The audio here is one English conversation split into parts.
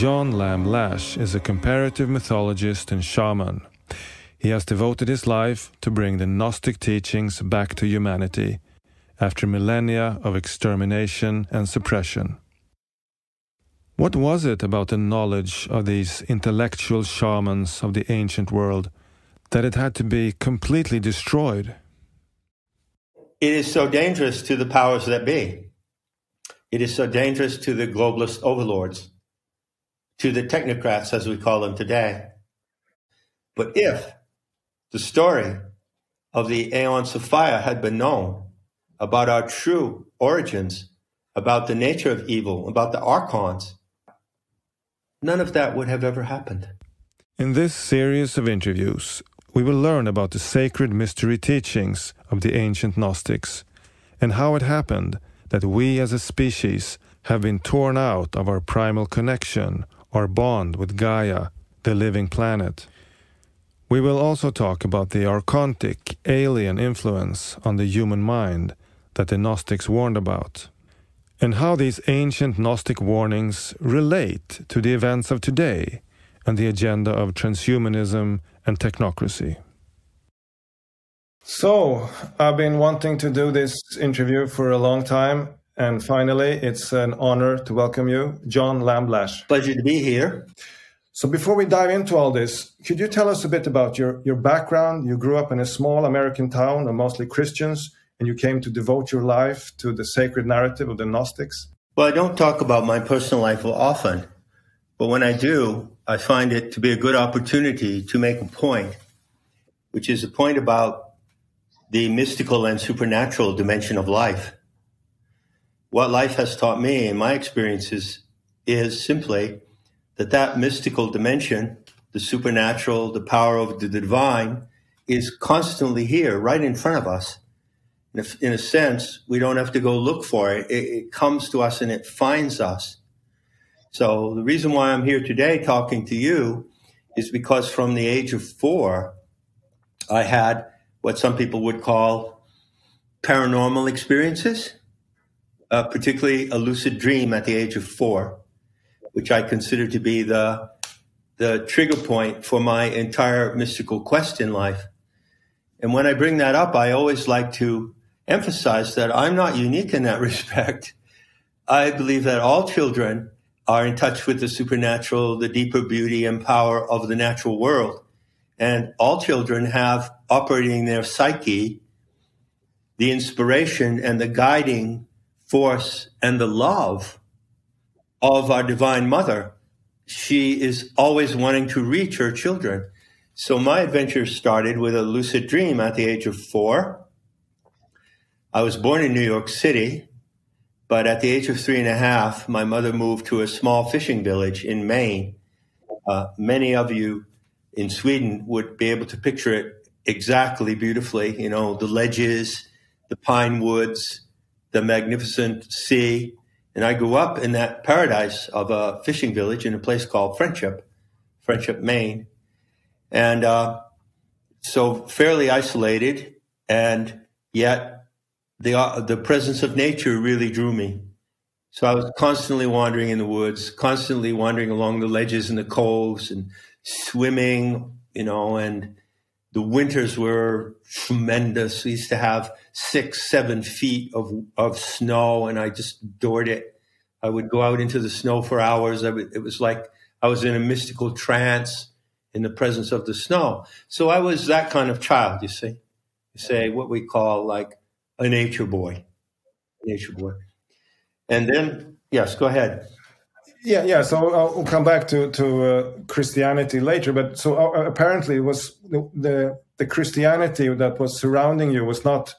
John Lamb Lash is a comparative mythologist and shaman. He has devoted his life to bring the Gnostic teachings back to humanity after millennia of extermination and suppression. What was it about the knowledge of these intellectual shamans of the ancient world that it had to be completely destroyed? It is so dangerous to the powers that be. It is so dangerous to the globalist overlords, to the technocrats, as we call them today. But if the story of the aeons of fire had been known about our true origins, about the nature of evil, about the archons, none of that would have ever happened. In this series of interviews, we will learn about the sacred mystery teachings of the ancient Gnostics and how it happened that we as a species have been torn out of our primal connection, our bond with Gaia, the living planet. We will also talk about the archontic, alien influence on the human mind that the Gnostics warned about, and how these ancient Gnostic warnings relate to the events of today and the agenda of transhumanism and technocracy. So, I've been wanting to do this interview for a long time, and finally it's an honor to welcome you, John Lamb Lash. Pleasure to be here. So before we dive into all this, could you tell us a bit about your background? You grew up in a small American town of mostly Christians, and you came to devote your life to the sacred narrative of the Gnostics. Well, I don't talk about my personal life often, but when I do, I find it to be a good opportunity to make a point, which is a point about the mystical and supernatural dimension of life. What life has taught me in my experiences is simply that mystical dimension, the supernatural, the power of the divine, is constantly here, right in front of us. In a sense, we don't have to go look for it. It comes to us and it finds us. So the reason why I'm here today talking to you is because from the age of 4, I had what some people would call paranormal experiences, particularly a lucid dream at the age of 4, which I consider to be the trigger point for my entire mystical quest in life. And when I bring that up, I always like to emphasize that I'm not unique in that respect. I believe that all children are in touch with the supernatural, the deeper beauty and power of the natural world. And all children have operating their psyche the inspiration and the guiding force and the love of our Divine Mother. She is always wanting to reach her children. So my adventure started with a lucid dream at the age of 4. I was born in New York City, but at the age of 3.5, my mother moved to a small fishing village in Maine. Many of you in Sweden would be able to picture it exactly beautifully. You know, the ledges, the pine woods, the magnificent sea. And I grew up in that paradise of a fishing village in a place called Friendship, Maine. And so fairly isolated, and yet the presence of nature really drew me. So I was constantly wandering in the woods, constantly wandering along the ledges and the coves and swimming, you know, and the winters were tremendous. We used to have 6-7 feet of snow, and I just adored it. I would go out into the snow for hours. It was like I was in a mystical trance in the presence of the snow. So I was that kind of child, you see. You say what we call like a nature boy. And then, yes, go ahead. Yeah. So I'll come back to Christianity later. But so apparently, it was the Christianity that was surrounding you was not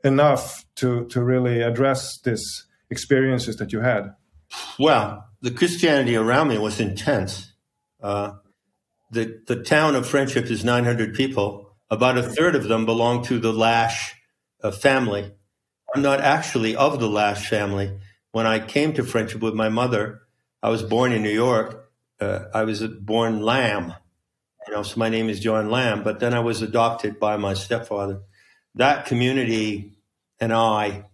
enough to really address these experiences that you had. Well, the Christianity around me was intense. The town of Friendship is 900 people. About a third of them belong to the Lash family. I'm not actually of the Lash family. When I came to Friendship with my mother, I was born in New York. I was born Lamb, you know, so my name is John Lamb, but then I was adopted by my stepfather. That community and I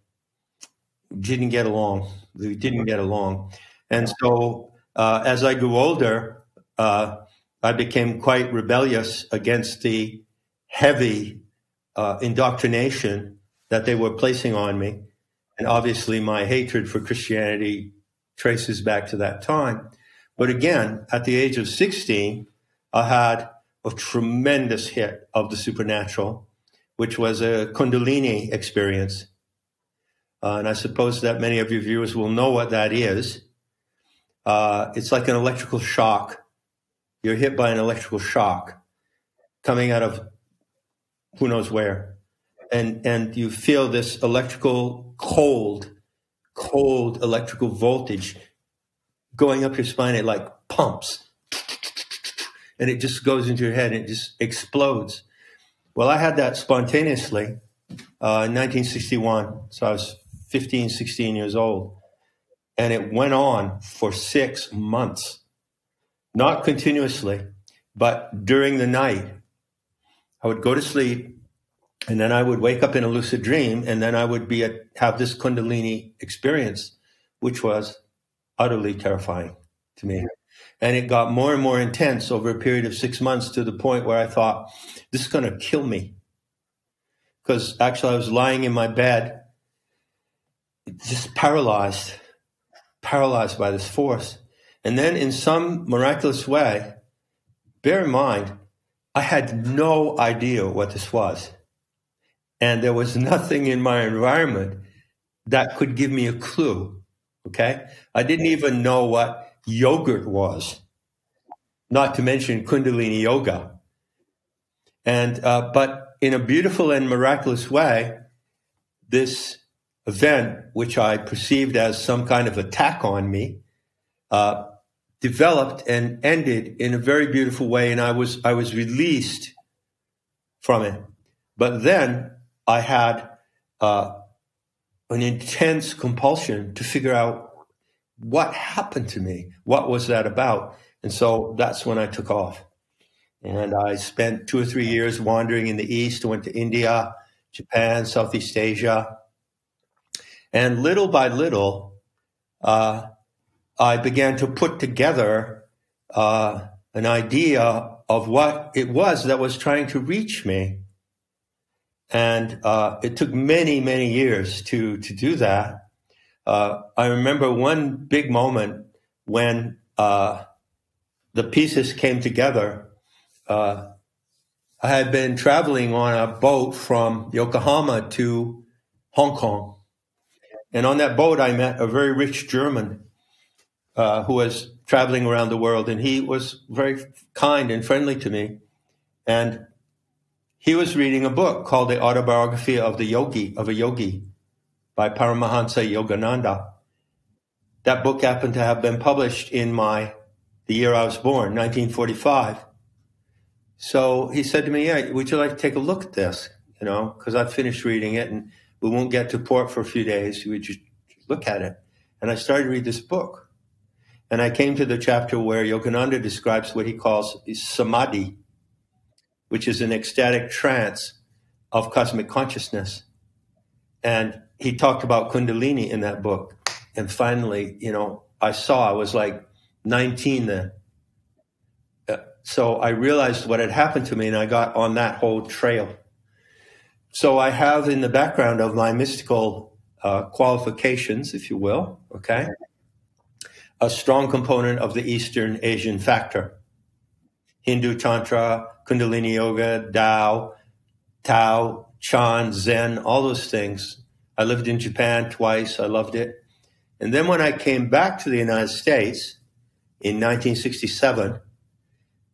didn't get along. We didn't get along. And so As I grew older, I became quite rebellious against the heavy indoctrination that they were placing on me. And obviously my hatred for Christianity traces back to that time. But again, at the age of 16, I had a tremendous hit of the supernatural, which was a Kundalini experience. And I suppose that many of your viewers will know what that is. It's like an electrical shock. You're hit by an electrical shock coming out of who knows where. And you feel this electrical cold electrical voltage going up your spine. It like pumps. And it just goes into your head and it just explodes. Well, I had that spontaneously in 1961. So I was 15, 16 years old. And it went on for 6 months. Not continuously, but during the night. I would go to sleep, and then I would wake up in a lucid dream, and then I would have this Kundalini experience, which was utterly terrifying to me. And it got more and more intense over a period of 6 months, to the point where I thought, this is going to kill me. Because actually I was lying in my bed, just paralyzed by this force. And then in some miraculous way, bear in mind, I had no idea what this was. And there was nothing in my environment that could give me a clue, okay? I didn't even know what yogurt was, not to mention Kundalini yoga. And but in a beautiful and miraculous way, this event, which I perceived as some kind of attack on me, developed and ended in a very beautiful way, and I was released from it. But then I had an intense compulsion to figure out what happened to me. What was that about? And so that's when I took off. And I spent 2 or 3 years wandering in the East. I went to India, Japan, Southeast Asia. And little by little, I began to put together an idea of what it was that was trying to reach me. And it took many, many years to do that. I remember one big moment when the pieces came together. I had been traveling on a boat from Yokohama to Hong Kong. And on that boat, I met a very rich German who was traveling around the world, and he was very kind and friendly to me. And he was reading a book called The Autobiography of a Yogi by Paramahansa Yogananda. That book happened to have been published in the year I was born, 1945. So he said to me, yeah, would you like to take a look at this? You know, because I've finished reading it and we won't get to port for a few days. We just look at it. And I started to read this book. And I came to the chapter where Yogananda describes what he calls samadhi, which is an ecstatic trance of cosmic consciousness. And he talked about Kundalini in that book. And finally, you know, I was like 19 then. So I realized what had happened to me, and I got on that whole trail. So I have in the background of my mystical qualifications, if you will, okay, a strong component of the Eastern Asian factor. Hindu Tantra, Kundalini Yoga, Tao, Chan, Zen, all those things. I lived in Japan twice. I loved it. And then when I came back to the United States in 1967,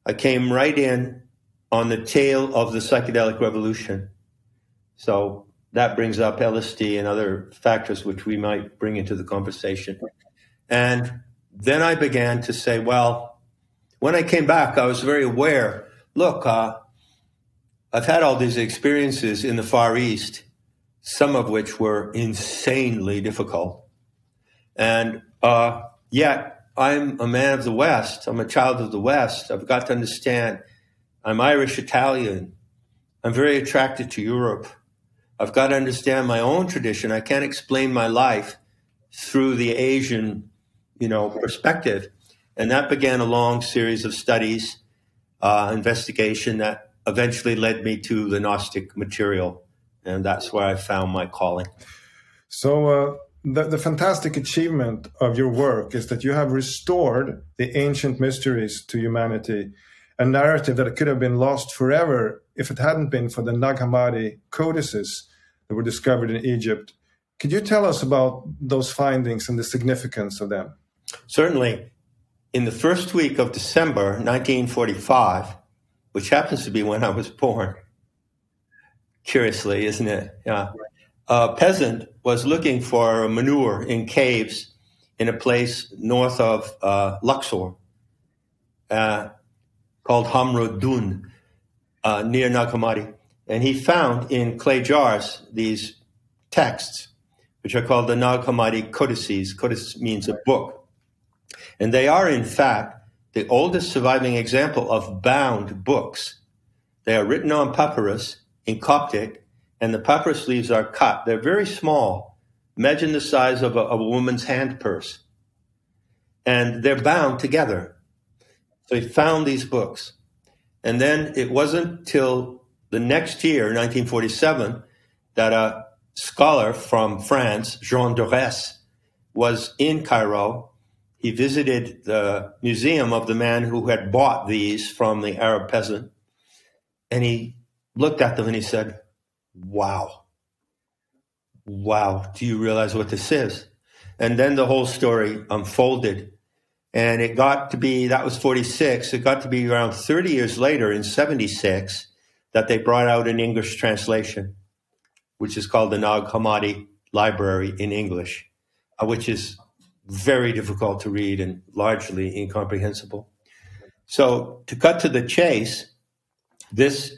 I came right in on the tail of the psychedelic revolution. So that brings up LSD and other factors which we might bring into the conversation. And then I began to say, well, when I came back, I was very aware, look, I've had all these experiences in the Far East, some of which were insanely difficult. And yet I'm a man of the West. I'm a child of the West. I've got to understand I'm Irish Italian. I'm very attracted to Europe. I've got to understand my own tradition. I can't explain my life through the Asian, perspective. And that began a long series of studies, investigation that eventually led me to the Gnostic material. And that's where I found my calling. So the fantastic achievement of your work is that you have restored the ancient mysteries to humanity, a narrative that could have been lost forever if it hadn't been for the Naghamadi Codexes that were discovered in Egypt. Could you tell us about those findings and the significance of them? Certainly. In the first week of December 1945, which happens to be when I was born, curiously, isn't it? Yeah. A peasant was looking for manure in caves in a place north of Luxor called Hamrodun, near Naghamadi. And he found in clay jars these texts, which are called the Naghamadi Codexes. Codex means a book. And they are, in fact, the oldest surviving example of bound books. They are written on papyrus in Coptic, and the papyrus leaves are cut. They're very small. Imagine the size of a woman's hand purse. And they're bound together. So he found these books. And then it wasn't till the next year, 1947, that a scholar from France, Jean Dorès, was in Cairo. He visited the museum of the man who had bought these from the Arab peasant. And he looked at them and he said, wow, do you realize what this is? And then the whole story unfolded. And it got to be, that was 46, it got to be around 30 years later in 76 that they brought out an English translation, which is called the Naghamadi Library in English, which is very difficult to read and largely incomprehensible. So to cut to the chase, this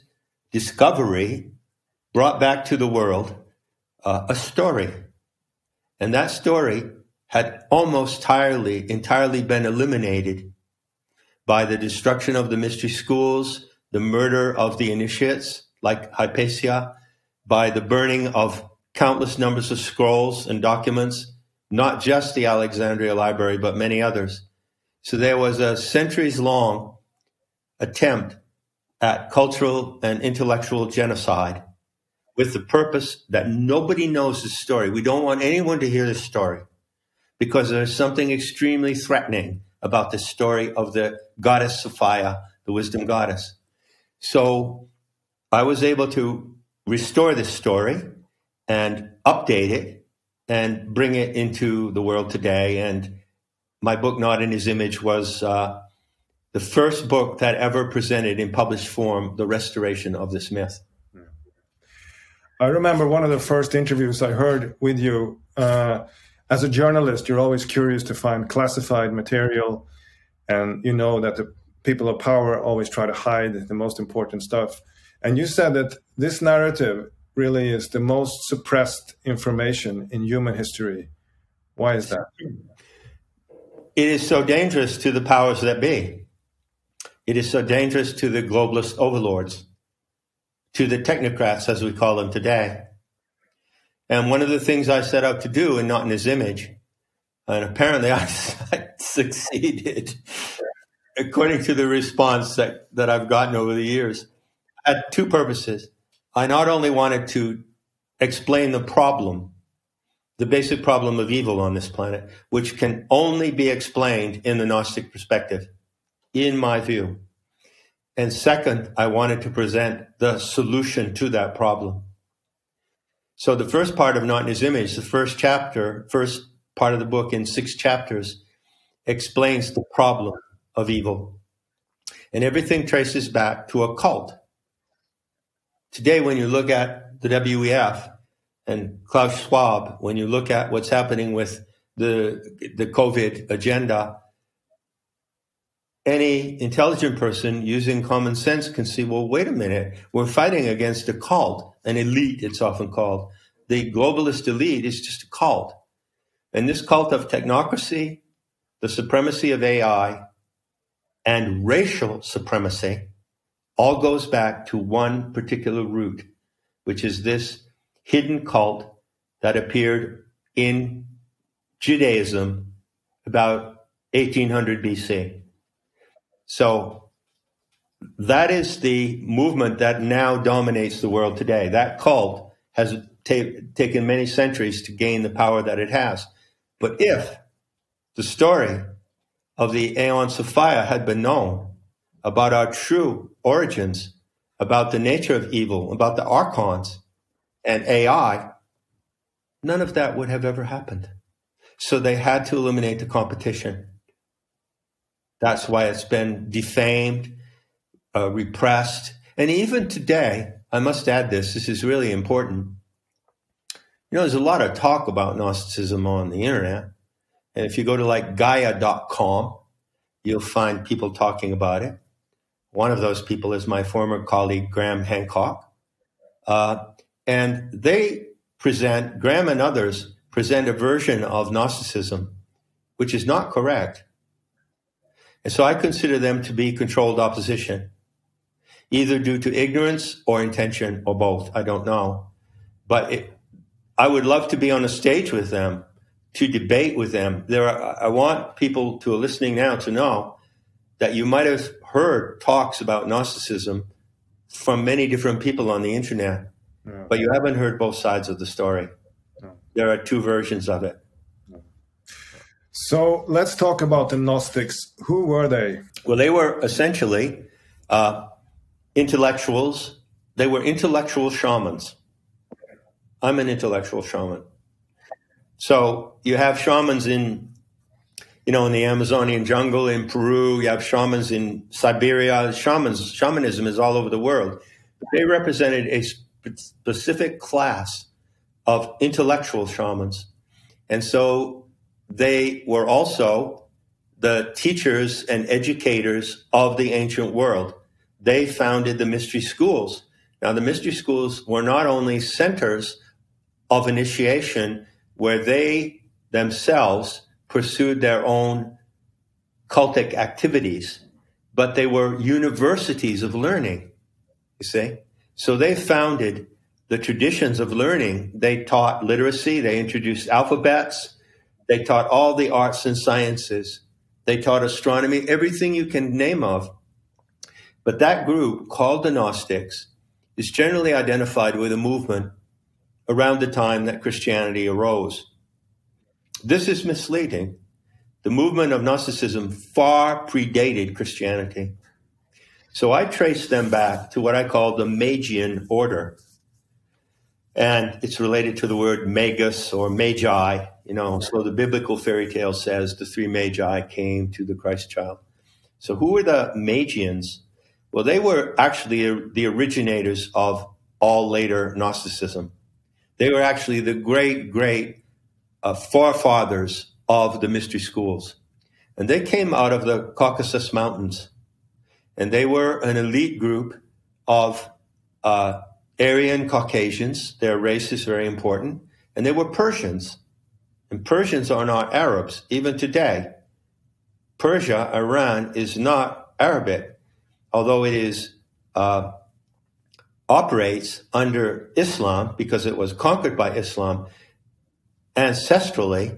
discovery brought back to the world a story. And that story had almost entirely been eliminated by the destruction of the mystery schools, the murder of the initiates, like Hypatia, by the burning of countless numbers of scrolls and documents, not just the Alexandria Library, but many others. So there was a centuries-long attempt at cultural and intellectual genocide with the purpose that nobody knows the story. We don't want anyone to hear this story because there's something extremely threatening about the story of the goddess Sophia, the wisdom goddess. So I was able to restore this story and update it and bring it into the world today. And my book, Not in His Image, was the first book that ever presented in published form the restoration of this myth. I remember one of the first interviews I heard with you. As a journalist, you're always curious to find classified material, and you know that the people of power always try to hide the most important stuff. And you said that this narrative really is the most suppressed information in human history. Why is that? It is so dangerous to the powers that be. It is so dangerous to the globalist overlords, to the technocrats, as we call them today. And one of the things I set out to do in Not in His Image, and apparently I succeeded, according to the response that I've gotten over the years, had two purposes. I not only wanted to explain the problem, the basic problem of evil on this planet, which can only be explained in the Gnostic perspective, in my view. And second, I wanted to present the solution to that problem. So the first part of Not in His Image, the first part of the book in 6 chapters, explains the problem of evil. And everything traces back to a cult. Today, when you look at the WEF and Klaus Schwab, when you look at what's happening with the COVID agenda, any intelligent person using common sense can see, well, wait a minute, we're fighting against a cult, an elite, it's often called. The globalist elite is just a cult. And this cult of technocracy, the supremacy of AI, and racial supremacy all goes back to one particular root, which is this hidden cult that appeared in Judaism about 1800 BC. So that is the movement that now dominates the world today. That cult has taken many centuries to gain the power that it has. But if the story of the Aeons of Fire had been known about our true origins, about the nature of evil, about the archons and AI, none of that would have ever happened. So they had to eliminate the competition. That's why it's been defamed, repressed. And even today, I must add this is really important. You know, there's a lot of talk about Gnosticism on the internet. And if you go to like Gaia.com, you'll find people talking about it. One of those people is my former colleague, Graham Hancock. And they present, Graham and others present a version of Gnosticism, which is not correct. And so I consider them to be controlled opposition, either due to ignorance or intention or both. I don't know. But I would love to be on a stage with them, to debate with them. I want people who are listening now to know that you might have heard talks about Gnosticism from many different people on the internet, but you haven't heard both sides of the story. There are two versions of it. So let's talk about the Gnostics. Who were they? Well, they were essentially intellectuals. They were intellectual shamans. I'm an intellectual shaman. So you have shamans in the Amazonian jungle, in Peru. You have shamans in Siberia. Shamanism is all over the world. But they represented a specific class of intellectual shamans. And so they were also the teachers and educators of the ancient world. They founded the mystery schools. Now, the mystery schools were not only centers of initiation where they themselves pursued their own cultic activities, but they were universities of learning, you see. So they founded the traditions of learning. They taught literacy, they introduced alphabets, they taught all the arts and sciences, they taught astronomy, everything you can name of. But that group, called the Gnostics, is generally identified with a movement around the time that Christianity arose. This is misleading. The movement of Gnosticism far predated Christianity. So I trace them back to what I call the Magian order. And it's related to the word magus or magi, So the biblical fairy tale says the three magi came to the Christ child. So who were the Magians? Well, they were actually the originators of all later Gnosticism. They were actually the great forefathers of the mystery schools. And they came out of the Caucasus Mountains. And they were an elite group of Aryan Caucasians. Their race is very important. And they were Persians. And Persians are not Arabs, even today. Persia, Iran, is not Arabic, although it is operates under Islam because it was conquered by Islam. Ancestrally,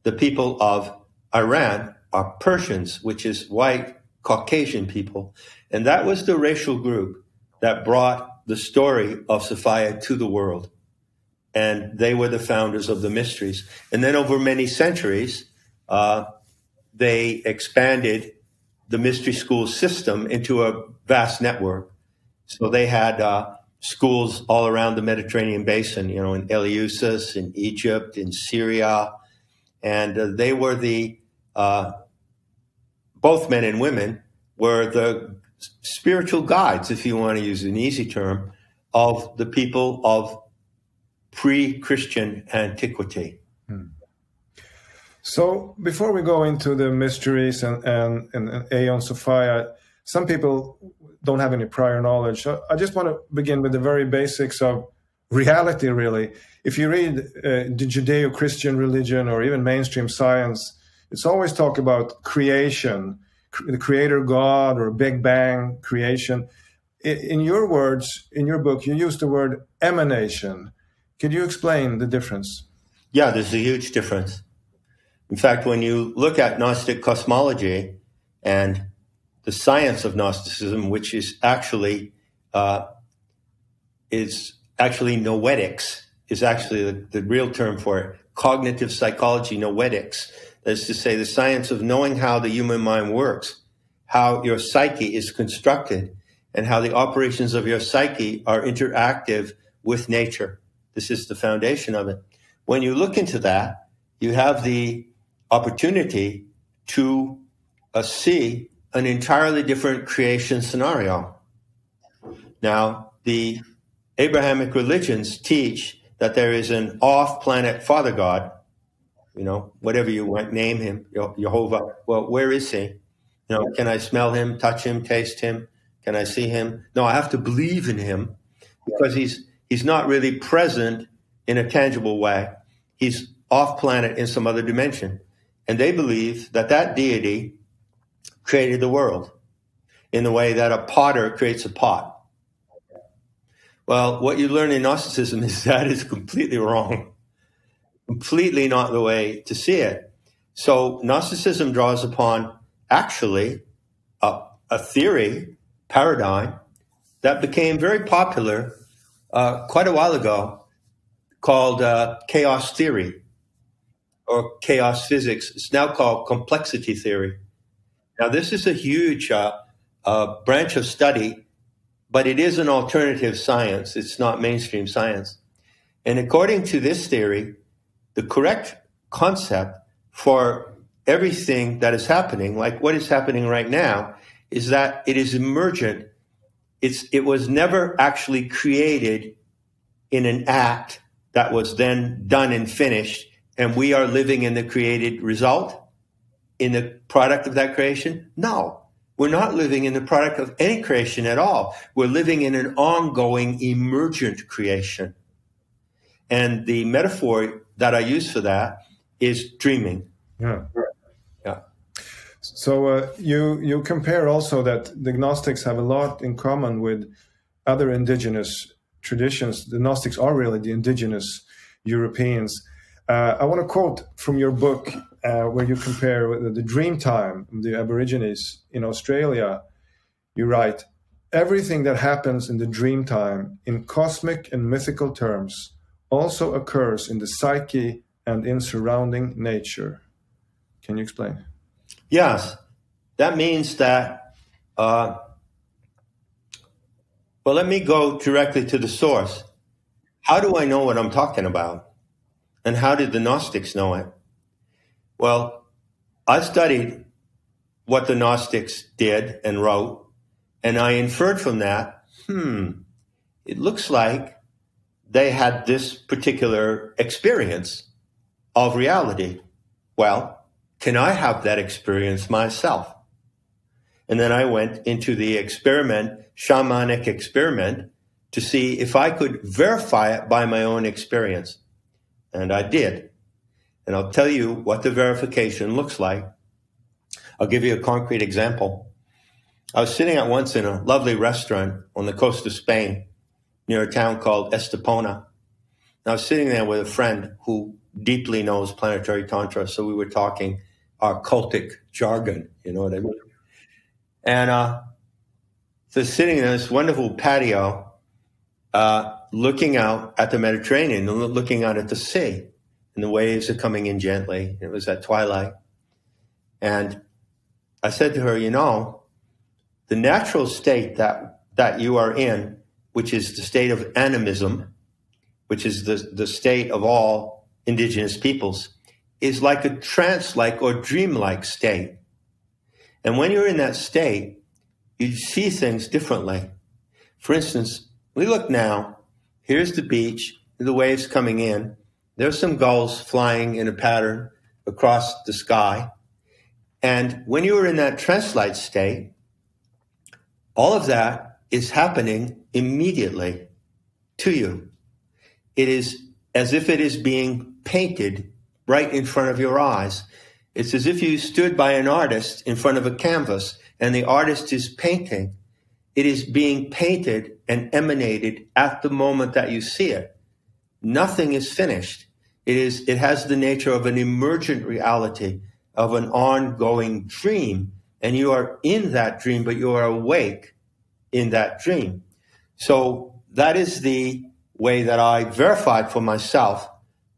the people of Iran are Persians, which is white Caucasian people. And that was the racial group that brought the story of Sophia to the world. And they were the founders of the mysteries. And then over many centuries, they expanded the mystery school system into a vast network. So they had schools all around the Mediterranean basin, in Eleusis, in Egypt, in Syria. And they were both men and women were the spiritual guides, if you want to use an easy term, of the people of pre-Christian antiquity. So before we go into the mysteries and Aeon Sophia, some people don't have any prior knowledge. So I just want to begin with the very basics of reality, really. If you read the Judeo-Christian religion or even mainstream science, it's always talk about creation, the creator God or Big Bang creation. In your words, in your book, you use the word emanation. Could you explain the difference? Yeah, there's a huge difference. In fact, when you look at Gnostic cosmology and the science of Gnosticism, which is actually noetics, is actually the real term for it, cognitive psychology, noetics. That is to say, the science of knowing how the human mind works, how your psyche is constructed, and how the operations of your psyche are interactive with nature. This is the foundation of it. When you look into that, you have the opportunity to see an entirely different creation scenario. Now, the Abrahamic religions teach that there is an off-planet Father God, whatever you want, name him, Jehovah. Well, where is he? Can I smell him, touch him, taste him? Can I see him? No, I have to believe in him because he's not really present in a tangible way. He's off-planet in some other dimension. And they believe that deity created the world in the way that a potter creates a pot. Well, what you learn in Gnosticism is that is completely wrong. Completely not the way to see it. So Gnosticism draws upon actually a theory, paradigm, that became very popular quite a while ago called chaos theory or chaos physics. It's now called complexity theory. Now, this is a huge branch of study, but it is an alternative science. It's not mainstream science. And according to this theory, the correct concept for everything that is happening, like what is happening right now, is that it is emergent. It was never actually created in an act that was then done and finished, and we are living in the created result, in the product of that creation? No, we're not living in the product of any creation at all. We're living in an ongoing emergent creation. And the metaphor that I use for that is dreaming. Yeah. Yeah. So you compare also that the Gnostics have a lot in common with other indigenous traditions. The Gnostics are really the indigenous Europeans. I want to quote from your book where you compare the dream time, the Aborigines in Australia. You write, everything that happens in the dream time in cosmic and mythical terms also occurs in the psyche and in surrounding nature. Can you explain? Yes. That means that, well, let me go directly to the source. How do I know what I'm talking about? And how did the Gnostics know it? Well, I studied what the Gnostics did and wrote, and I inferred from that, it looks like they had this particular experience of reality. Well, can I have that experience myself? And then I went into the shamanic experiment, to see if I could verify it by my own experience. And I did. And I'll tell you what the verification looks like. I'll give you a concrete example. I was sitting at once in a lovely restaurant on the coast of Spain, near a town called Estepona. And I was sitting there with a friend who deeply knows planetary tantra, so we were talking our cultic jargon, you know what I mean? And so sitting in this wonderful patio, looking out at the Mediterranean, looking out at the sea, and the waves are coming in gently. It was at twilight. And I said to her, the natural state that you are in, which is the state of animism, which is the state of all indigenous peoples, is like a trance-like or dream-like state. And when you're in that state, you see things differently. For instance, we look now, here's the beach, the waves coming in. There's some gulls flying in a pattern across the sky. And when you are in that trance-like state, all of that is happening immediately to you. It is as if it is being painted right in front of your eyes. It's as if you stood by an artist in front of a canvas and the artist is painting. It is being painted and emanated at the moment that you see it. Nothing is finished. It has the nature of an emergent reality, of an ongoing dream. And you are in that dream, but you are awake in that dream. So that is the way that I verified for myself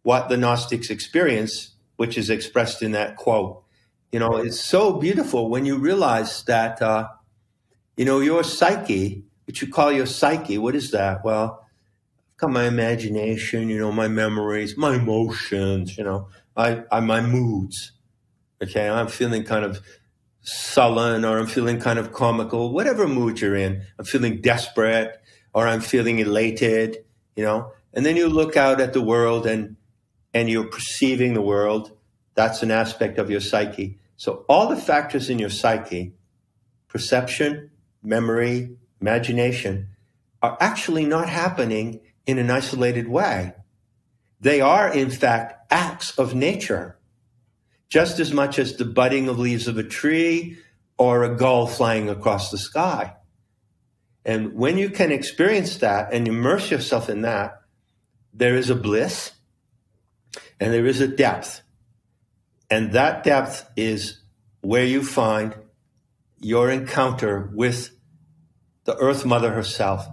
what the Gnostics experience, which is expressed in that quote. You know, it's so beautiful when you realize that, you know, your psyche, which you call your psyche, what is that? Well, got my imagination, you know, my memories, my emotions, you know, my moods. Okay, I'm feeling kind of sullen, or I'm feeling kind of comical, whatever mood you're in. I'm feeling desperate, or I'm feeling elated, you know. And then you look out at the world and you're perceiving the world. That's an aspect of your psyche. So all the factors in your psyche, perception, memory, imagination, are actually not happening in an isolated way. They are, in fact, acts of nature, just as much as the budding of leaves of a tree or a gull flying across the sky. And when you can experience that and immerse yourself in that, there is a bliss and there is a depth. And that depth is where you find your encounter with the Earth Mother herself.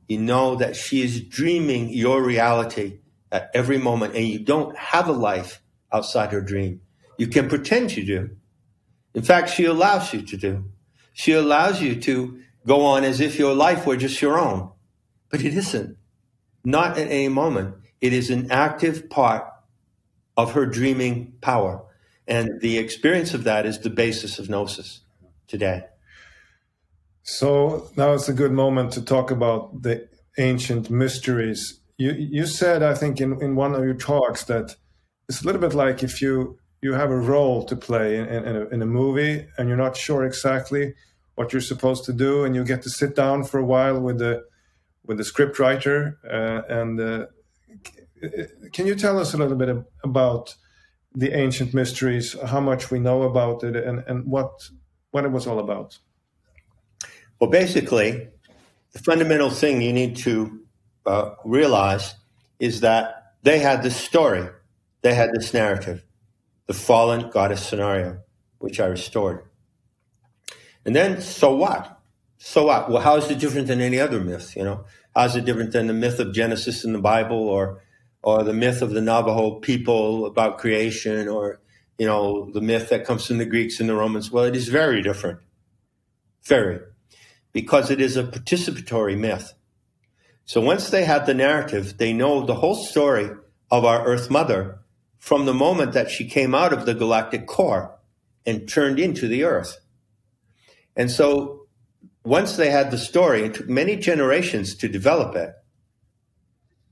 You know that she is dreaming your reality at every moment, and you don't have a life outside her dream. You can pretend you do. In fact, she allows you to do. She allows you to go on as if your life were just your own. But it isn't. Not at any moment. It is an active part of her dreaming power. And the experience of that is the basis of Gnosis today. So now it's a good moment to talk about the ancient mysteries. You said, I think, in one of your talks that it's a little bit like if you have a role to play in a movie and you're not sure exactly what you're supposed to do, and you get to sit down for a while with the script writer. Can you tell us a little bit about the ancient mysteries, how much we know about it, and what it was all about? Well, basically, the fundamental thing you need to realize is that they had this story. They had this narrative, the fallen goddess scenario, which I restored. And then, so what? So what? Well, how is it different than any other myth, you know? How is it different than the myth of Genesis in the Bible, or the myth of the Navajo people about creation, or, you know, the myth that comes from the Greeks and the Romans? Well, it is very different. Very. Because it is a participatory myth. So once they had the narrative, they know the whole story of our Earth Mother from the moment that she came out of the galactic core and turned into the Earth. And so once they had the story, it took many generations to develop it.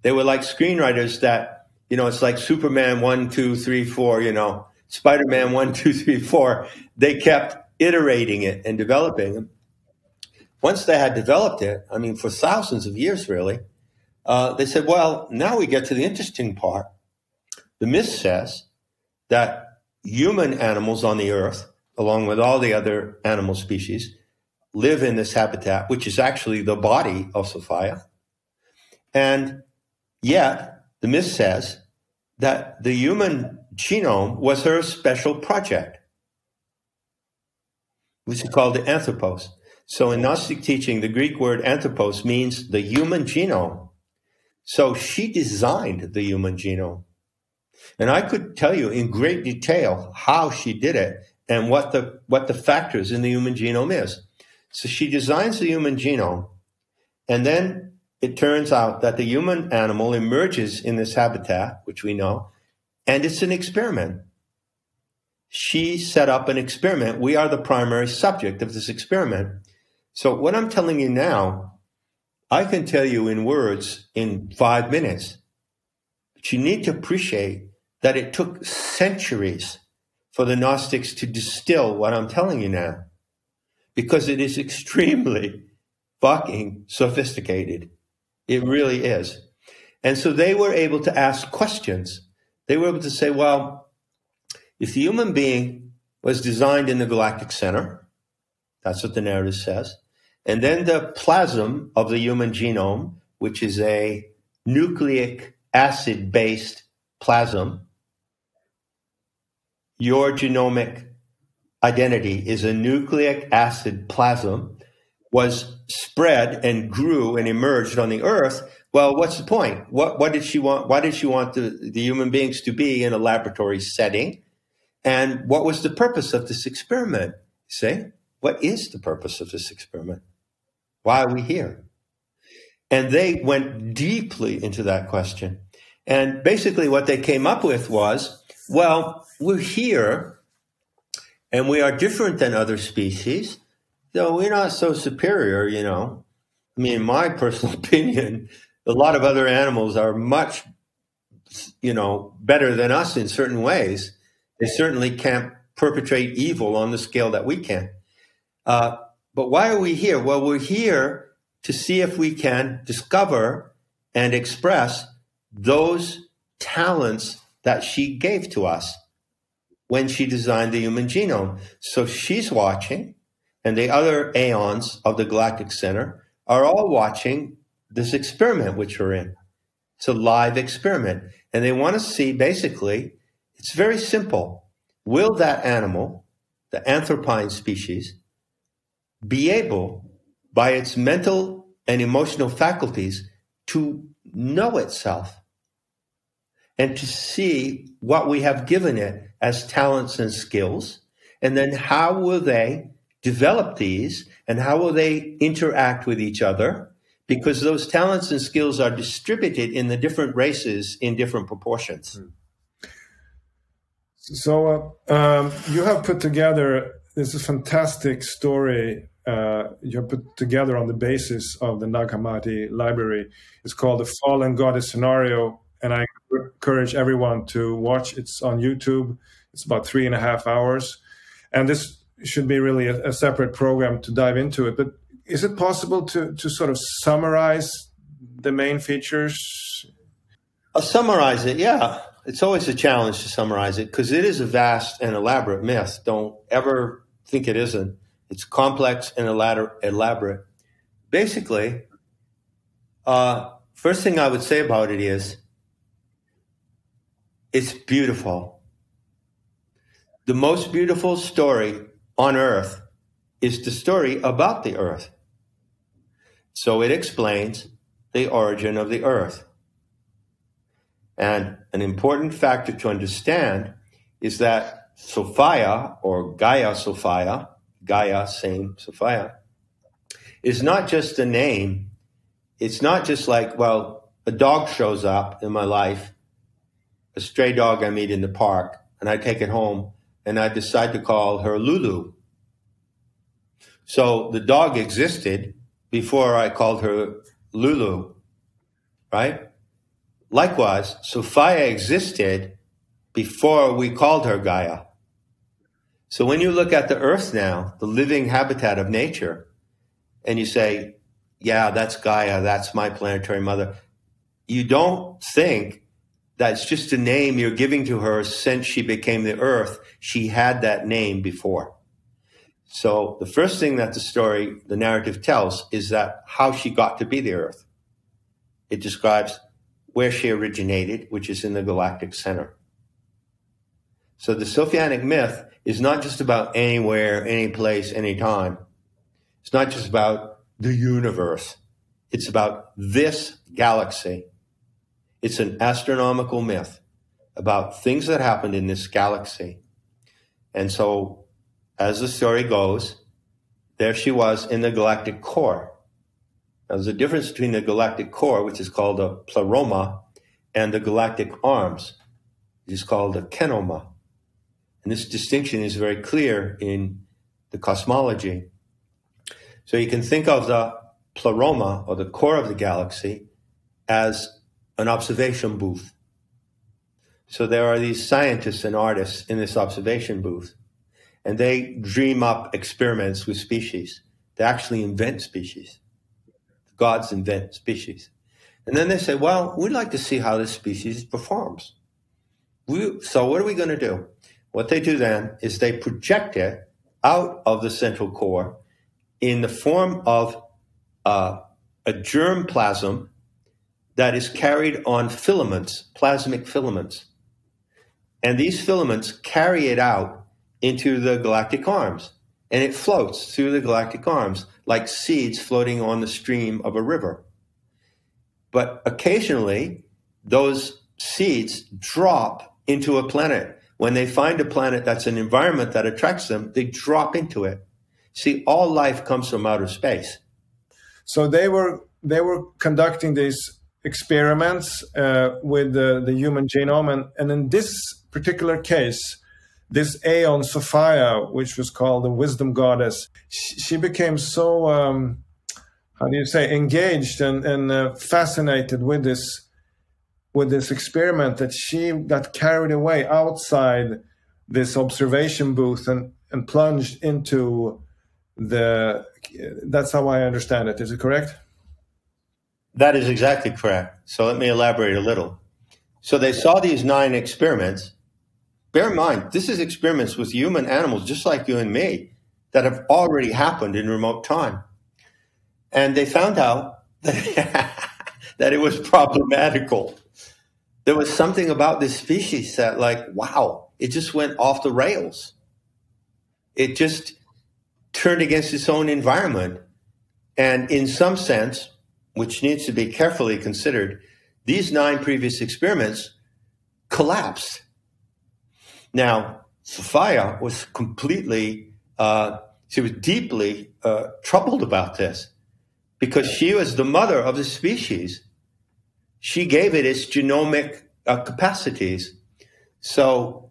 They were like screenwriters that, you know, it's like Superman 1, 2, 3, 4, you know, Spider-Man 1, 2, 3, 4. They kept iterating it and developing it. Once they had developed it, I mean, for thousands of years, really, they said, well, now we get to the interesting part. The myth says that human animals on the earth, along with all the other animal species, live in this habitat, which is actually the body of Sophia. And yet, the myth says that the human genome was her special project, which is called the anthropos. So in Gnostic teaching, the Greek word anthropos means the human genome. So she designed the human genome. And I could tell you in great detail how she did it and what the factors in the human genome is. So she designs the human genome, and then it turns out that the human animal emerges in this habitat, which we know, and it's an experiment. She set up an experiment. We are the primary subject of this experiment. So what I'm telling you now, I can tell you in words in 5 minutes. But you need to appreciate that it took centuries for the Gnostics to distill what I'm telling you now, because it is extremely fucking sophisticated. It really is. And so they were able to ask questions. They were able to say, well, if the human being was designed in the galactic center, that's what the narrative says, and then the plasm of the human genome, which is a nucleic acid-based plasm. Your genomic identity is a nucleic acid plasm, was spread and grew and emerged on the earth. Well, what's the point? What did she want? Why did she want the human beings to be in a laboratory setting? And what was the purpose of this experiment? See, what is the purpose of this experiment? Why are we here? And they went deeply into that question. And basically what they came up with was, well, we're here and we are different than other species, though we're not so superior, you know. I mean, in my personal opinion, a lot of other animals are much, you know, better than us in certain ways. They certainly can't perpetrate evil on the scale that we can. But why are we here? Well, we're here to see if we can discover and express those talents that she gave to us when she designed the human genome. So she's watching, and the other aeons of the Galactic Center are all watching this experiment which we're in. It's a live experiment. And they want to see, basically, it's very simple. Will that animal, the anthropine species, be able, by its mental and emotional faculties, to know itself and to see what we have given it as talents and skills? And then how will they develop these, and how will they interact with each other? Because those talents and skills are distributed in the different races in different proportions. So you have put together, this is a fantastic story you have put together on the basis of the Naghamadi library. It's called The Fallen Goddess Scenario, and I encourage everyone to watch. It's on YouTube. It's about 3.5 hours. And this should be really a separate program to dive into it. But is it possible to sort of summarize the main features? I'll summarize it, yeah. It's always a challenge to summarize it because it is a vast and elaborate myth. Don't ever think it isn't. It's complex and elaborate. Basically, first thing I would say about it is, it's beautiful. The most beautiful story on earth is the story about the earth. So it explains the origin of the earth. And an important factor to understand is that Sophia, or Gaia Sophia, Gaia, same, Sophia, is not just a name. It's not just like, well, a dog shows up in my life, a stray dog I meet in the park, and I take it home, and I decide to call her Lulu. So the dog existed before I called her Lulu, right? Likewise, Sophia existed before we called her Gaia. So when you look at the earth now, the living habitat of nature, and you say, yeah, that's Gaia, that's my planetary mother, you don't think that's just a name you're giving to her since she became the earth. She had that name before. So the first thing that the narrative tells is that how she got to be the earth. It describes where she originated, which is in the galactic center. So the Sophianic myth is not just about anywhere, any place, any time. It's not just about the universe. It's about this galaxy. It's an astronomical myth about things that happened in this galaxy. And so, as the story goes, there she was in the galactic core. Now, there's a difference between the galactic core, which is called a pleroma, and the galactic arms, which is called a kenoma. And this distinction is very clear in the cosmology. So you can think of the pleroma, or the core of the galaxy, as an observation booth. So there are these scientists and artists in this observation booth, and they dream up experiments with species. They actually invent species. The gods invent species. And then they say, well, we'd like to see how this species performs. So what are we going to do? What they do then is they project it out of the central core in the form of a germ plasm that is carried on filaments, plasmic filaments. And these filaments carry it out into the galactic arms. And it floats through the galactic arms like seeds floating on the stream of a river. But occasionally, those seeds drop into a planet. When they find a planet that's an environment that attracts them, they drop into it. See, all life comes from outer space. So they were conducting these experiments with the human genome, and in this particular case, this Aeon Sophia, which was called the wisdom goddess, she became so how do you say, engaged and fascinated with this experiment that she got carried away outside this observation booth and plunged into that's how I understand it. Is it correct? That is exactly correct. So let me elaborate a little. So they saw these 9 experiments. Bear in mind, this is experiments with human animals, just like you and me, that have already happened in remote time. And they found out that it was problematical. There was something about this species that, like, wow, it just went off the rails. It just turned against its own environment. And in some sense, which needs to be carefully considered, these 9 previous experiments collapsed. Now, Sophia was completely, she was deeply troubled about this because she was the mother of the species. She gave it its genomic capacities. So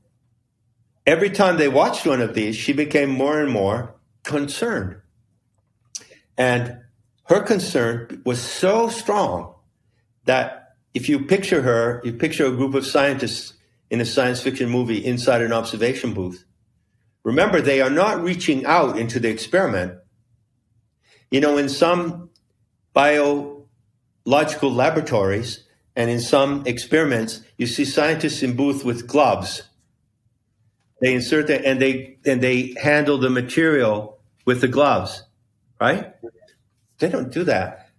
every time they watched one of these, she became more and more concerned. And her concern was so strong that if you picture her, you picture a group of scientists in a science fiction movie inside an observation booth. Remember, they are not reaching out into the experiment. You know, in some biological laboratories and in some experiments, you see scientists in booth with gloves. They insert that and they handle the material with the gloves, right? They don't do that.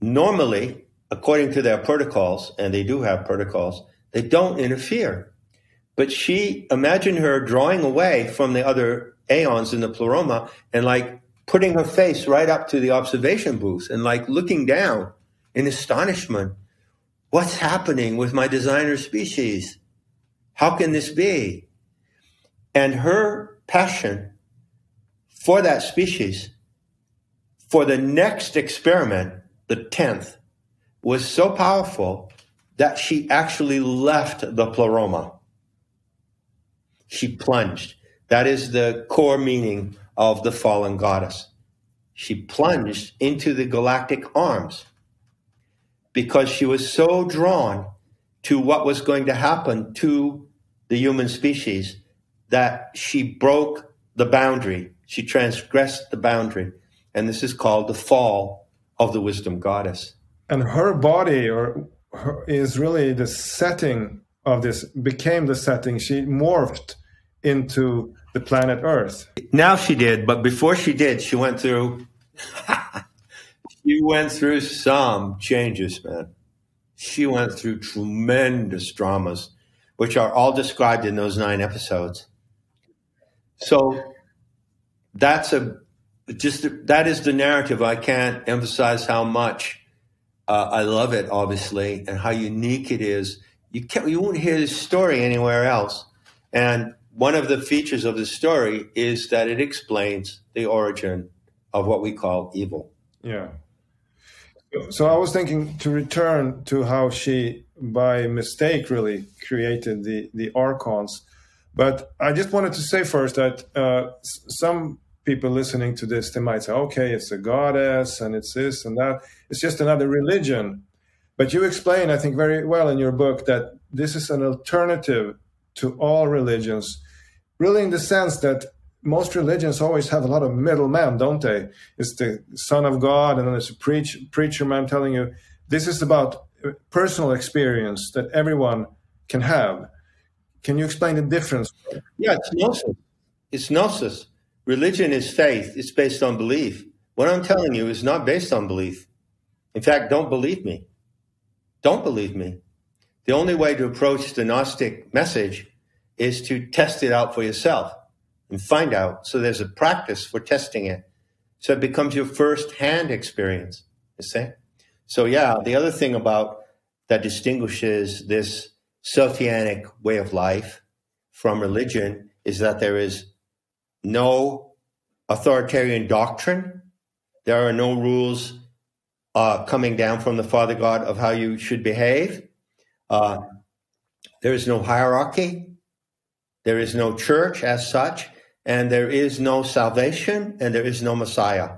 Normally, according to their protocols, and they do have protocols, they don't interfere. But imagine her drawing away from the other aeons in the pleroma and like putting her face right up to the observation booth and like looking down in astonishment. What's happening with my designer species? How can this be? And her passion for that species, for the next experiment, the 10th, was so powerful that she actually left the pleroma. She plunged. That is the core meaning of the fallen goddess. She plunged into the galactic arms because she was so drawn to what was going to happen to the human species that she broke the boundary. She transgressed the boundary. And this is called the fall of the wisdom goddess. And her body is really the setting of this, became the setting. She morphed into the planet Earth. Now she did, but before she did, she went through some changes, man. She went through tremendous dramas, which are all described in those 9 episodes. So that is the narrative. I can't emphasize how much I love it, obviously, and how unique it is. You won't hear this story anywhere else. And one of the features of the story is that it explains the origin of what we call evil. Yeah. So I was thinking to return to how she, by mistake, really created the archons. But I just wanted to say first that some people listening to this, they might say, okay, it's a goddess and it's this and that. It's just another religion. But you explain, I think, very well in your book that this is an alternative to all religions, really in the sense that most religions always have a lot of middlemen, don't they? It's the Son of God, and then it's a preacher man telling you, this is about personal experience that everyone can have. Can you explain the difference? Yeah, it's gnosis. It's gnosis. Religion is faith. It's based on belief. What I'm telling you is not based on belief. In fact, don't believe me. Don't believe me. The only way to approach the Gnostic message is to test it out for yourself and find out. So there's a practice for testing it. So it becomes your first-hand experience, you see? So yeah, the other thing about that distinguishes this Celtianic way of life from religion is that there is no authoritarian doctrine. There are no rules coming down from the Father God of how you should behave. There is no hierarchy. There is no church as such. And there is no salvation, and there is no Messiah.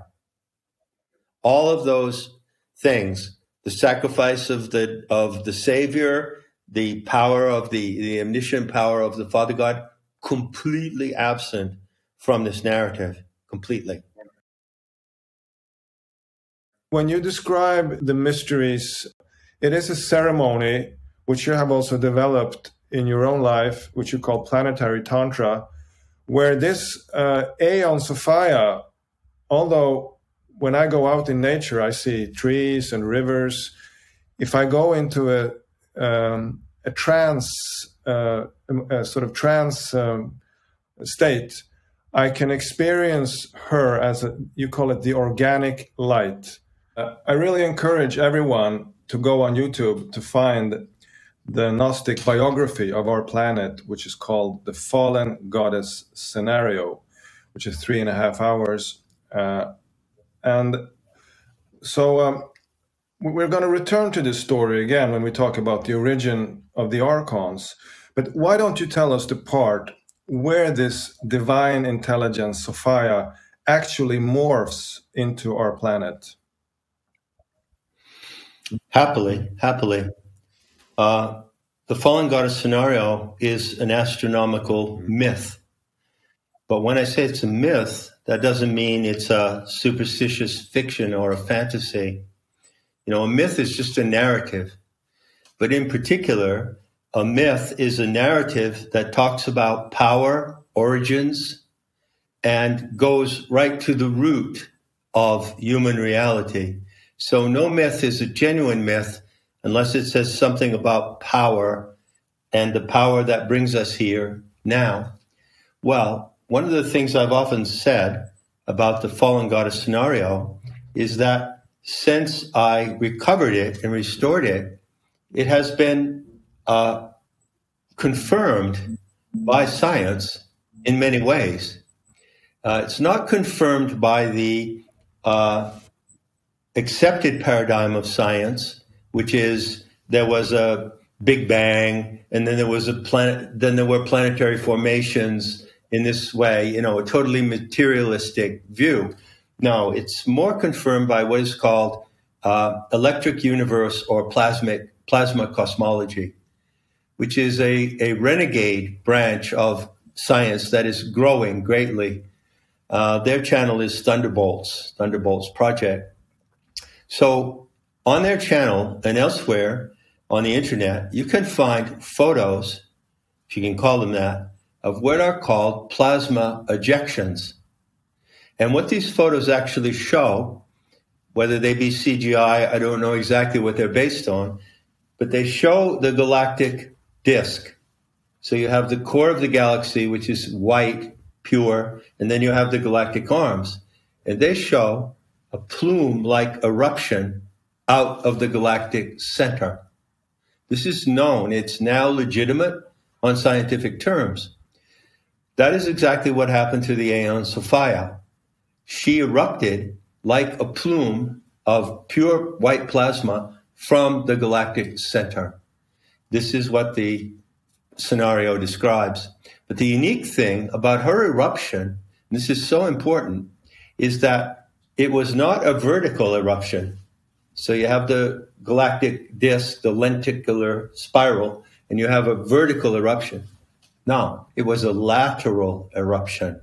All of those things, the sacrifice of the Savior, the power of the omniscient power of the Father God, completely absent from this narrative, completely. When you describe the mysteries, it is a ceremony which you have also developed in your own life, which you call planetary tantra, where this Aeon Sophia, although when I go out in nature, I see trees and rivers. If I go into a trance, a sort of trance state, I can experience her as you call it the organic light. I really encourage everyone to go on YouTube to find the Gnostic biography of our planet, which is called The Fallen Goddess Scenario, which is 3.5 hours. And so we're going to return to this story again when we talk about the origin of the archons. But why don't you tell us the part where this divine intelligence, Sophia, actually morphs into our planet? Happily. The fallen goddess scenario is an astronomical myth. But when I say it's a myth, that doesn't mean it's a superstitious fiction or a fantasy. You know, a myth is just a narrative. But in particular, a myth is a narrative that talks about power, origins, and goes right to the root of human reality. So no myth is a genuine myth unless it says something about power and the power that brings us here now. Well, one of the things I've often said about the fallen goddess scenario is that since I recovered it and restored it, it has been confirmed by science in many ways. It's not confirmed by the accepted paradigm of science, which is there was a Big Bang, and then there was a planet, then there were planetary formations in this way, you know, a totally materialistic view. No, it's more confirmed by what is called electric universe or plasma cosmology, which is a renegade branch of science that is growing greatly. Their channel is Thunderbolts Project. So on their channel and elsewhere on the internet, you can find photos, if you can call them that, of what are called plasma ejections. And what these photos actually show, whether they be CGI, I don't know exactly what they're based on, but they show the galactic disk. So you have the core of the galaxy, which is white, pure, and then you have the galactic arms. And they show a plume-like eruption out of the galactic center. This is known. It's now legitimate on scientific terms. That is exactly what happened to the Aeon Sophia. She erupted like a plume of pure white plasma from the galactic center. This is what the scenario describes. But the unique thing about her eruption, and this is so important, is that it was not a vertical eruption. So you have the galactic disk, the lenticular spiral, and you have a vertical eruption. No, it was a lateral eruption.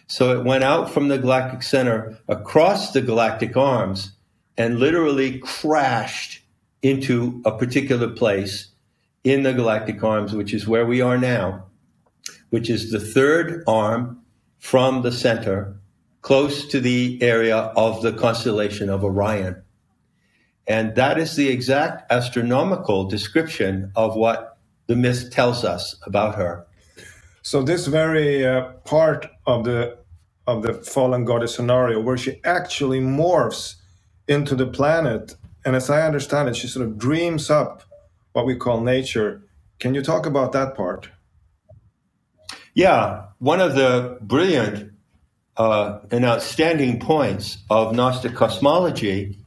So it went out from the galactic center across the galactic arms and literally crashed into a particular place in the galactic arms, which is where we are now, which is the third arm from the center, close to the area of the constellation of Orion. And that is the exact astronomical description of what the myth tells us about her. So this very part of the fallen goddess scenario, where she actually morphs into the planet, and as I understand it, she sort of dreams up what we call nature. Can you talk about that part? Yeah, one of the brilliant and outstanding points of Gnostic cosmology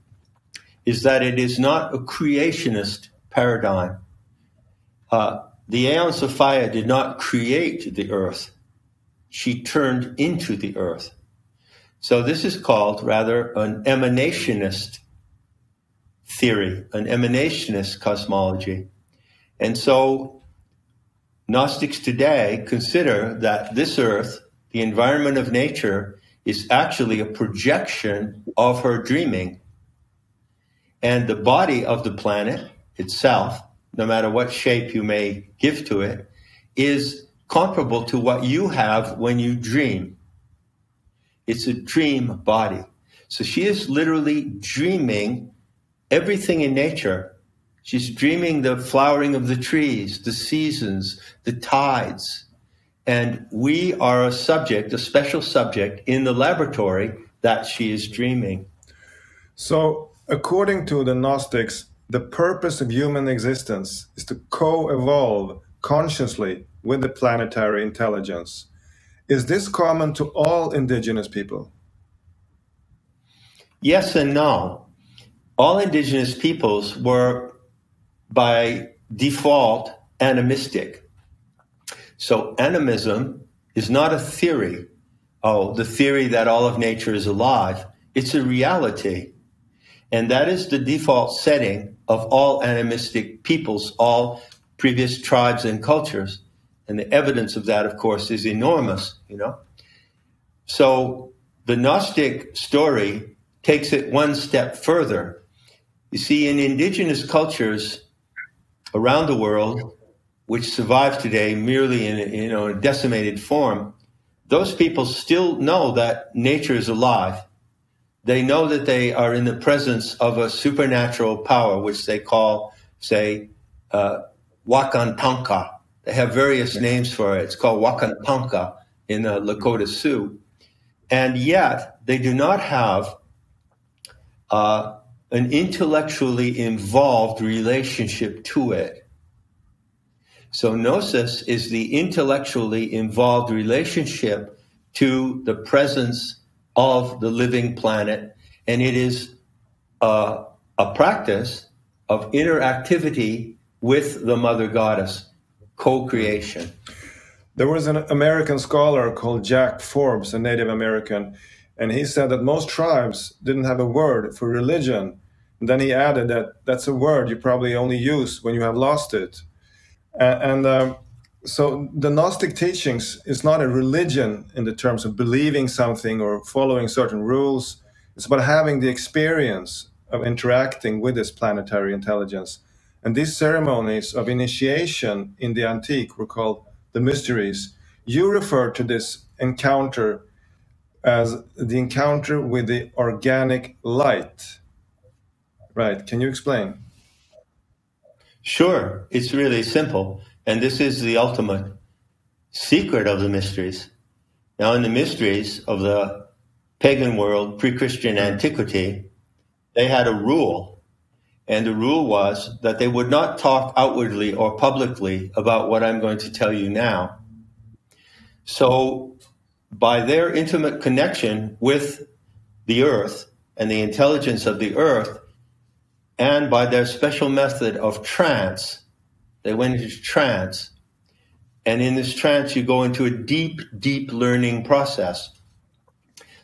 is that it is not a creationist paradigm. The Aeons of Fire did not create the earth. She turned into the earth. So this is called rather an emanationist theory, an emanationist cosmology. And so Gnostics today consider that this earth, the environment of nature, is actually a projection of her dreaming. And the body of the planet itself, no matter what shape you may give to it, is comparable to what you have when you dream. It's a dream body. So she is literally dreaming everything in nature. She's dreaming the flowering of the trees, the seasons, the tides. And we are a subject, a special subject in the laboratory that she is dreaming. So, according to the Gnostics, the purpose of human existence is to co-evolve consciously with the planetary intelligence. Is this common to all indigenous people? Yes and no. All indigenous peoples were, by default, animistic. So animism is not a theory. Oh, the theory that all of nature is alive. It's a reality. And that is the default setting of all animistic peoples, all previous tribes and cultures. And the evidence of that, of course, is enormous, you know. So the Gnostic story takes it one step further. You see, in indigenous cultures around the world, which survive today merely in a decimated form, those people still know that nature is alive. They know that they are in the presence of a supernatural power, which they call, say, Wakantanka. They have various names for it. It's called Wakantanka in the Lakota Sioux. And yet, they do not have an intellectually involved relationship to it. So Gnosis is the intellectually involved relationship to the presence of the living planet, and it is a practice of interactivity with the Mother Goddess, co-creation. There was an American scholar called Jack Forbes, a Native American, and he said that most tribes didn't have a word for religion. And then he added that that's a word you probably only use when you have lost it. So the Gnostic teachings is not a religion in the terms of believing something or following certain rules. It's about having the experience of interacting with this planetary intelligence. And these ceremonies of initiation in the antique were called the mysteries. You refer to this encounter as the encounter with the organic light. Right, can you explain? Sure, it's really simple. And this is the ultimate secret of the mysteries. Now, in the mysteries of the pagan world, pre-Christian antiquity, they had a rule. And the rule was that they would not talk outwardly or publicly about what I'm going to tell you now. So by their intimate connection with the earth and the intelligence of the earth, and by their special method of trance, they went into trance. And in this trance, you go into a deep, deep learning process.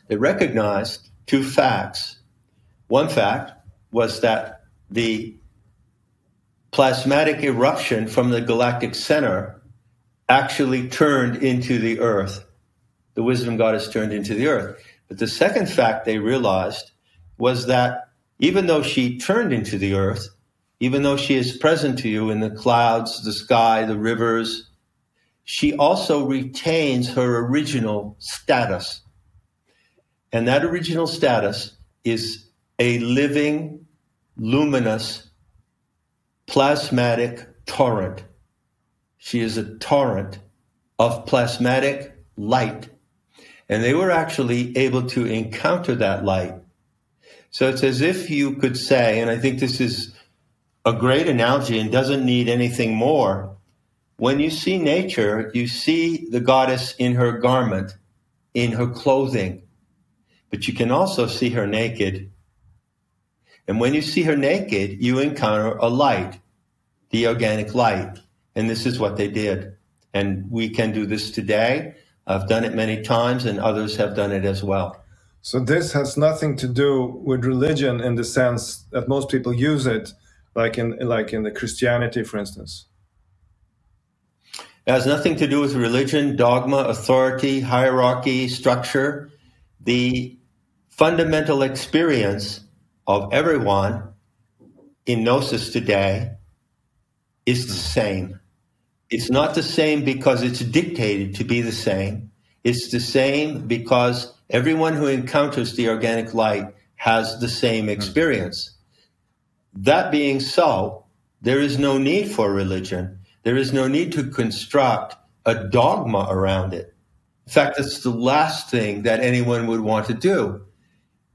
They recognized two facts. One fact was that the plasmatic eruption from the galactic center actually turned into the earth. The wisdom goddess turned into the earth. But the second fact they realized was that even though she turned into the earth, even though she is present to you in the clouds, the sky, the rivers, she also retains her original status. And that original status is a living, luminous, plasmatic torrent. She is a torrent of plasmatic light. And they were actually able to encounter that light. So it's as if you could say, and I think this is a great analogy and doesn't need anything more. When you see nature, you see the goddess in her garment, in her clothing, but you can also see her naked. And when you see her naked, you encounter a light, the organic light. And this is what they did. And we can do this today. I've done it many times, and others have done it as well. So this has nothing to do with religion in the sense that most people use it, like in the Christianity, for instance. It has nothing to do with religion, dogma, authority, hierarchy, structure. The fundamental experience of everyone in Gnosis today is the same. It's not the same because it's dictated to be the same. It's the same because everyone who encounters the organic light has the same experience. That being so, there is no need for religion. There is no need to construct a dogma around it. In fact, it's the last thing that anyone would want to do.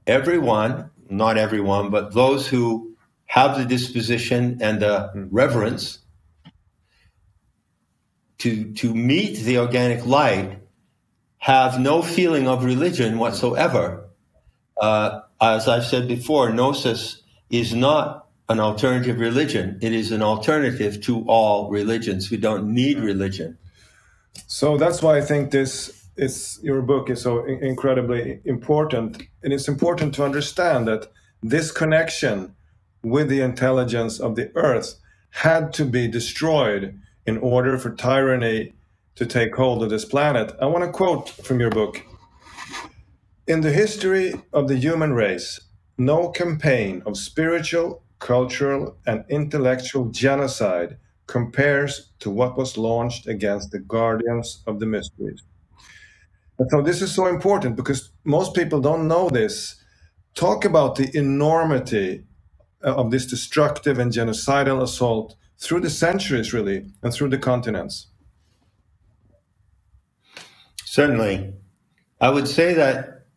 Everyone, not everyone, but those who have the disposition and the reverence to meet the organic light have no feeling of religion whatsoever. As I've said before, Gnosis is not an alternative religion. It is an alternative to all religions. We don't need religion. So that's why I think your book is so incredibly important. And it's important to understand that this connection with the intelligence of the earth had to be destroyed in order for tyranny to take hold of this planet. I want to quote from your book. In the history of the human race, no campaign of spiritual, cultural, and intellectual genocide compares to what was launched against the guardians of the mysteries. And so this is so important because most people don't know this. Talk about the enormity of this destructive and genocidal assault through the centuries, really, and through the continents. Certainly. I would say that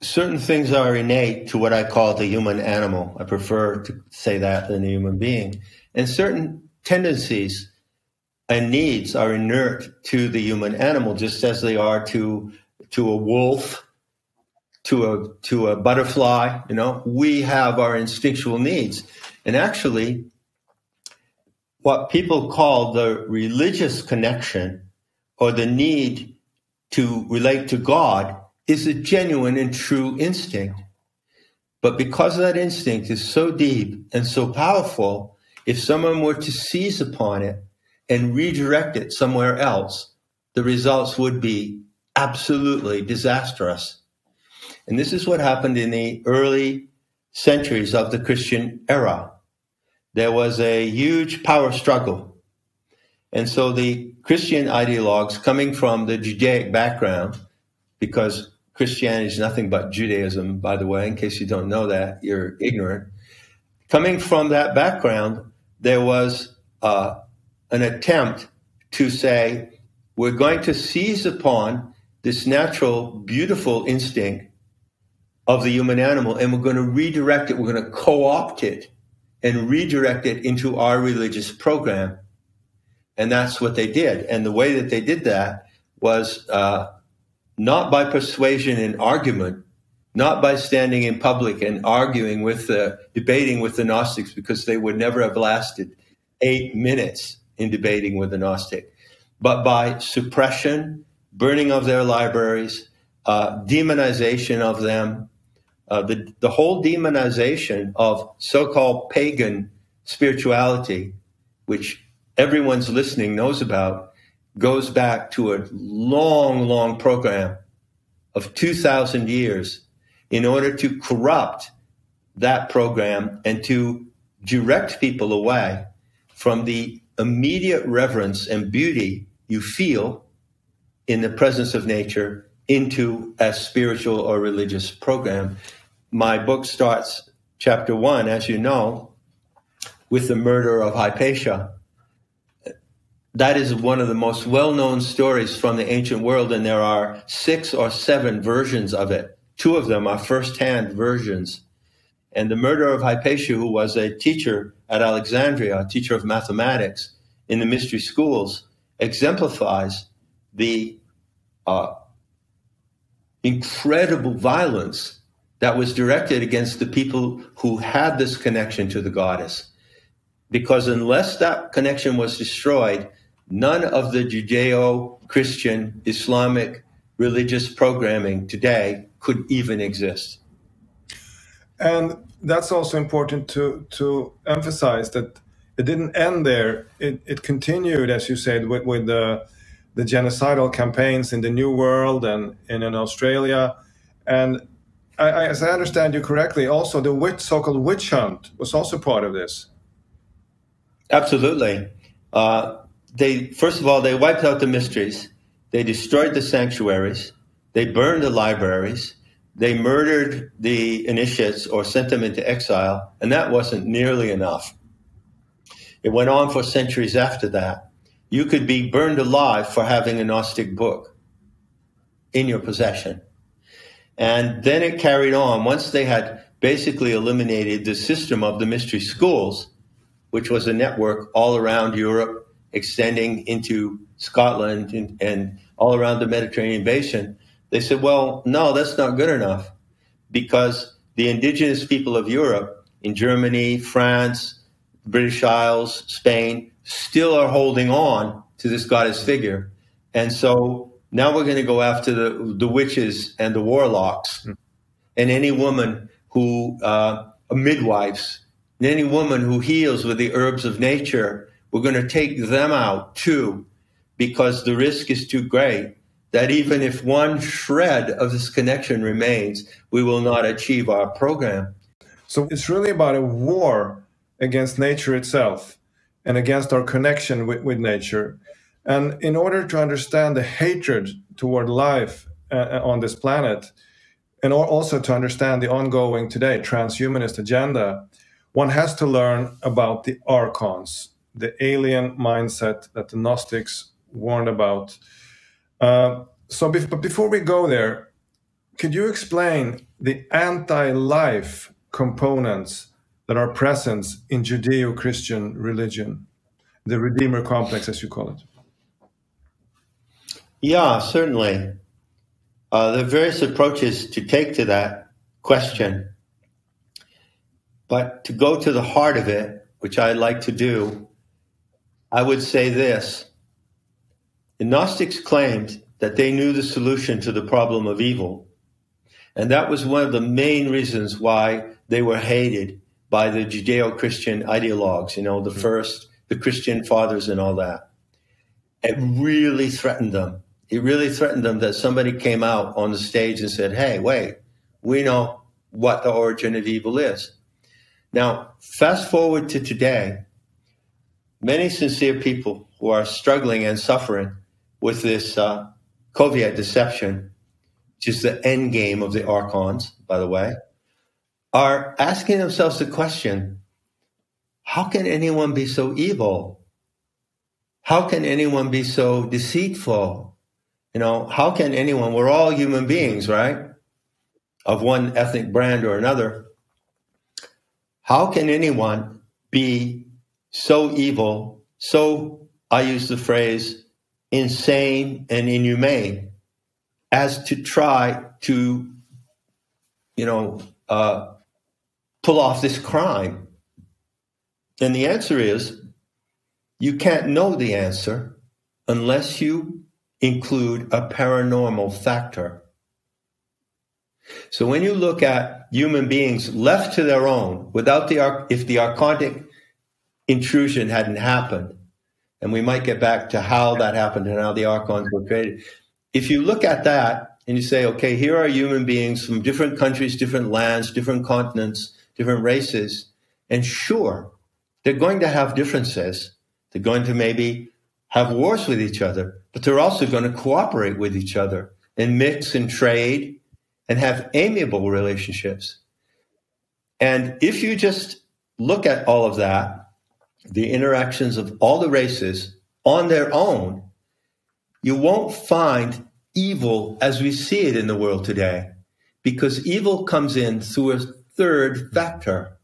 certain things are innate to what I call the human animal. I prefer to say that than the human being. And certain tendencies and needs are inert to the human animal, just as they are to a wolf, to a butterfly. We have our instinctual needs. And actually, what people call the religious connection or the need to relate to God is a genuine and true instinct. But because that instinct is so deep and so powerful, if someone were to seize upon it and redirect it somewhere else, the results would be absolutely disastrous. And this is what happened in the early centuries of the Christian era. There was a huge power struggle. And so the Christian ideologues coming from the Judaic background, because Christianity is nothing but Judaism, by the way, in case you don't know that, you're ignorant. Coming from that background, there was an attempt to say, we're going to seize upon this natural, beautiful instinct of the human animal, and we're going to redirect it, we're going to co-opt it and redirect it into our religious program. And that's what they did. And the way that they did that was not by persuasion and argument, not by standing in public and arguing debating with the Gnostics, because they would never have lasted 8 minutes in debating with the Gnostic, but by suppression, burning of their libraries, demonization of them, the whole demonization of so-called pagan spirituality, which everyone's listening knows about, goes back to a long, long program of 2,000 years in order to corrupt that program and to direct people away from the immediate reverence and beauty you feel in the presence of nature into a spiritual or religious program. My book starts, chapter 1, as you know, with the murder of Hypatia. that is one of the most well-known stories from the ancient world, and there are 6 or 7 versions of it. 2 of them are first-hand versions. And the murder of Hypatia, who was a teacher at Alexandria, a teacher of mathematics in the mystery schools, exemplifies the incredible violence that was directed against the people who had this connection to the goddess. Because unless that connection was destroyed, none of the Judeo-Christian Islamic religious programming today could even exist. And that's also important to emphasize that it didn't end there. It continued, as you said, with the genocidal campaigns in the New World and in Australia. And as I understand you correctly, also the so-called witch hunt was also part of this. Absolutely. First of all, they wiped out the mysteries. They destroyed the sanctuaries. They burned the libraries. They murdered the initiates or sent them into exile, and that wasn't nearly enough. It went on for centuries after that. You could be burned alive for having a Gnostic book in your possession. And then it carried on. Once they had basically eliminated the system of the mystery schools, which was a network all around Europe, extending into Scotland and all around the Mediterranean basin, they said, well, no, that's not good enough, because the indigenous people of Europe, in Germany, France, British Isles, Spain, still are holding on to this goddess figure. And so now we're going to go after the witches and the warlocks and any woman who, midwives, and any woman who heals with the herbs of nature. We're going to take them out too, because the risk is too great that even if one shred of this connection remains, we will not achieve our program. So it's really about a war against nature itself and against our connection with nature. And in order to understand the hatred toward life on this planet, and also to understand the ongoing today transhumanist agenda, one has to learn about the archons, the alien mindset that the Gnostics warned about. But before we go there, could you explain the anti-life components that are present in Judeo-Christian religion, the Redeemer complex, as you call it? Yeah, certainly. There are various approaches to take to that question. But to go to the heart of it, which I like to do, I would say this. The Gnostics claimed that they knew the solution to the problem of evil. And that was one of the main reasons why they were hated by the Judeo-Christian ideologues, the Christian fathers and all that. It really threatened them. It really threatened them that somebody came out on the stage and said, hey, wait, we know what the origin of evil is. Now, fast forward to today, many sincere people who are struggling and suffering with this Soviet deception, which is the end game of the archons, by the way, are asking themselves the question, how can anyone be so evil? How can anyone be so deceitful? How can anyone, we're all human beings, right? Of one ethnic brand or another. How can anyone be so evil, so, I use the phrase, insane and inhumane as to try to, pull off this crime? And the answer is, you can't know the answer unless you include a paranormal factor. So when you look at human beings left to their own, without if the archonic intrusion hadn't happened, and we might get back to how that happened and how the archons were created. If you look at that and you say, okay, here are human beings from different countries, different lands, different continents, different races, and sure, they're going to have differences. They're going to maybe have wars with each other, but they're also going to cooperate with each other and mix and trade and have amiable relationships. And if you just look at all of that, the interactions of all the races on their own, you won't find evil as we see it in the world today, because evil comes in through a third factor,